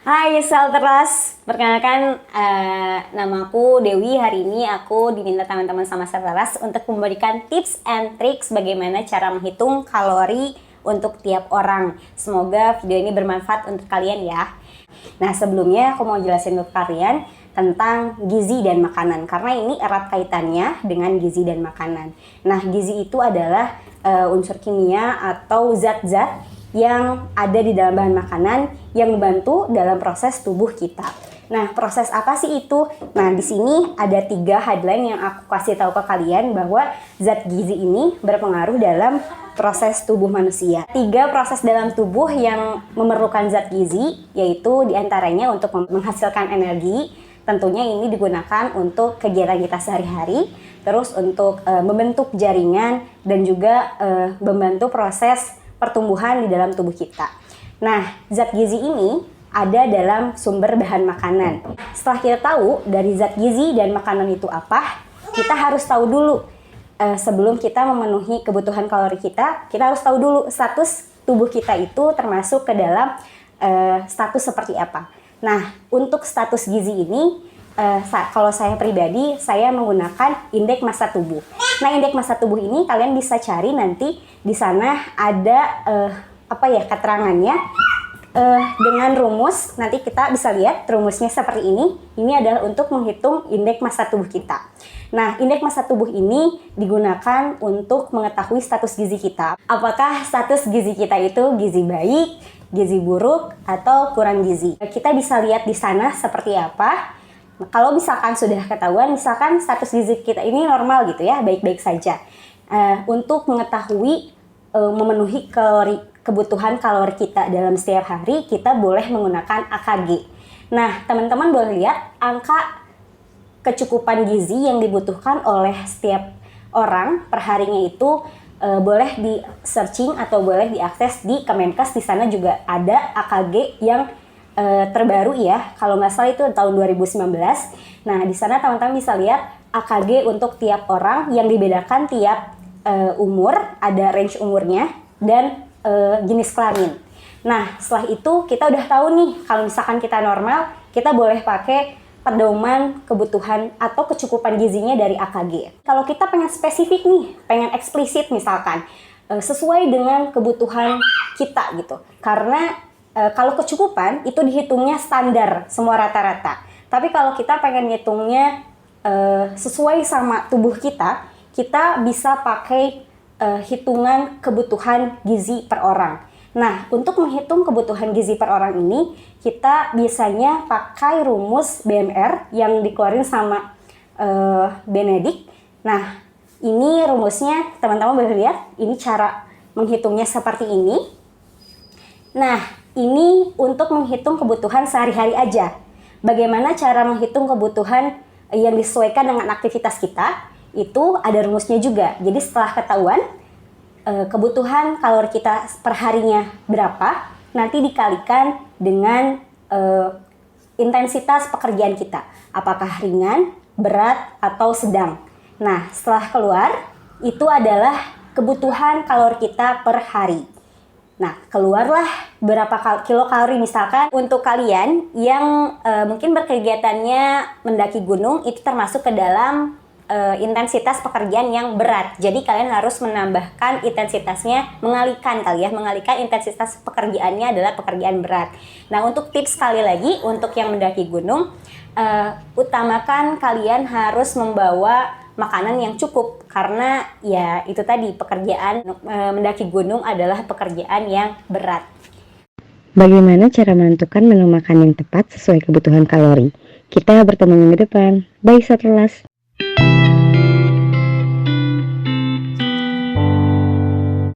Hai Salteras, perkenalkan namaku Dewi. Hari ini aku diminta teman-teman sama Salteras untuk memberikan tips and tricks bagaimana cara menghitung kalori untuk tiap orang. Semoga video ini bermanfaat untuk kalian ya. Nah, sebelumnya aku mau jelasin ke kalian tentang gizi dan makanan, karena ini erat kaitannya dengan gizi dan makanan. Nah, gizi itu adalah unsur kimia atau zat-zat yang ada di dalam bahan makanan yang membantu dalam proses tubuh kita. Nah, proses apa sih itu? Nah, di sini ada 3 headline yang aku kasih tahu ke kalian bahwa zat gizi ini berpengaruh dalam proses tubuh manusia. 3 proses dalam tubuh yang memerlukan zat gizi, yaitu diantaranya untuk menghasilkan energi. Tentunya ini digunakan untuk kegiatan kita sehari-hari, terus untuk membentuk jaringan dan juga membantu proses pertumbuhan di dalam tubuh kita. Nah, zat gizi ini ada dalam sumber bahan makanan. Setelah kita tahu dari zat gizi dan makanan itu apa, kita harus tahu dulu sebelum kita memenuhi kebutuhan kalori kita harus tahu dulu status tubuh kita itu termasuk ke dalam status seperti apa. Nah, untuk status gizi ini, kalau saya pribadi, saya menggunakan indeks massa tubuh. Nah, indeks massa tubuh ini kalian bisa cari nanti di sana ada keterangannya dengan rumus. Nanti kita bisa lihat rumusnya seperti ini. Ini adalah untuk menghitung indeks massa tubuh kita. Nah, indeks massa tubuh ini digunakan untuk mengetahui status gizi kita. Apakah status gizi kita itu gizi baik, gizi buruk, atau kurang gizi? Kita bisa lihat di sana seperti apa. Nah, kalau misalkan sudah ketahuan, misalkan status gizi kita ini normal gitu ya, baik-baik saja. Untuk mengetahui memenuhi kebutuhan kalori kita dalam setiap hari, kita boleh menggunakan AKG. Nah, teman-teman boleh lihat angka kecukupan gizi yang dibutuhkan oleh setiap orang per harinya itu boleh di searching atau boleh diakses di Kemenkes. Di sana juga ada AKG yang terbaru ya, kalau nggak salah itu tahun 2019. Nah, di sana teman-teman bisa lihat AKG untuk tiap orang yang dibedakan tiap umur, ada range umurnya dan jenis kelamin. Nah, setelah itu kita udah tahu nih, kalau misalkan kita normal, kita boleh pakai pedoman kebutuhan atau kecukupan gizinya dari AKG. Kalau kita pengen spesifik nih, pengen eksplisit misalkan, sesuai dengan kebutuhan kita gitu. Karena kalau kecukupan itu dihitungnya standar, semua rata-rata. Tapi kalau kita pengen ngitungnya sesuai sama tubuh kita, kita bisa pakai hitungan kebutuhan gizi per orang. Nah, untuk menghitung kebutuhan gizi per orang ini, kita biasanya pakai rumus BMR yang dikeluarin sama Benedict. Nah, ini rumusnya, teman-teman boleh lihat, ini cara menghitungnya seperti ini. Nah, ini untuk menghitung kebutuhan sehari-hari aja. Bagaimana cara menghitung kebutuhan yang disesuaikan dengan aktivitas kita, itu ada rumusnya juga. Jadi setelah ketahuan kebutuhan kalori kita per harinya berapa, nanti dikalikan dengan intensitas pekerjaan kita. Apakah ringan, berat, atau sedang. Nah, setelah keluar, itu adalah kebutuhan kalori kita per hari. Nah, keluarlah berapa kilokalori misalkan untuk kalian yang mungkin berkegiatannya mendaki gunung, itu termasuk ke dalam intensitas pekerjaan yang berat. Jadi kalian harus menambahkan intensitasnya, mengalihkan intensitas pekerjaannya adalah pekerjaan berat. Nah, untuk tips sekali lagi untuk yang mendaki gunung, utamakan kalian harus membawa makanan yang cukup, karena ya itu tadi, pekerjaan mendaki gunung adalah pekerjaan yang berat. Bagaimana cara menentukan menu makan yang tepat sesuai kebutuhan kalori? Kita bertemu minggu depan. Bye Satrelas.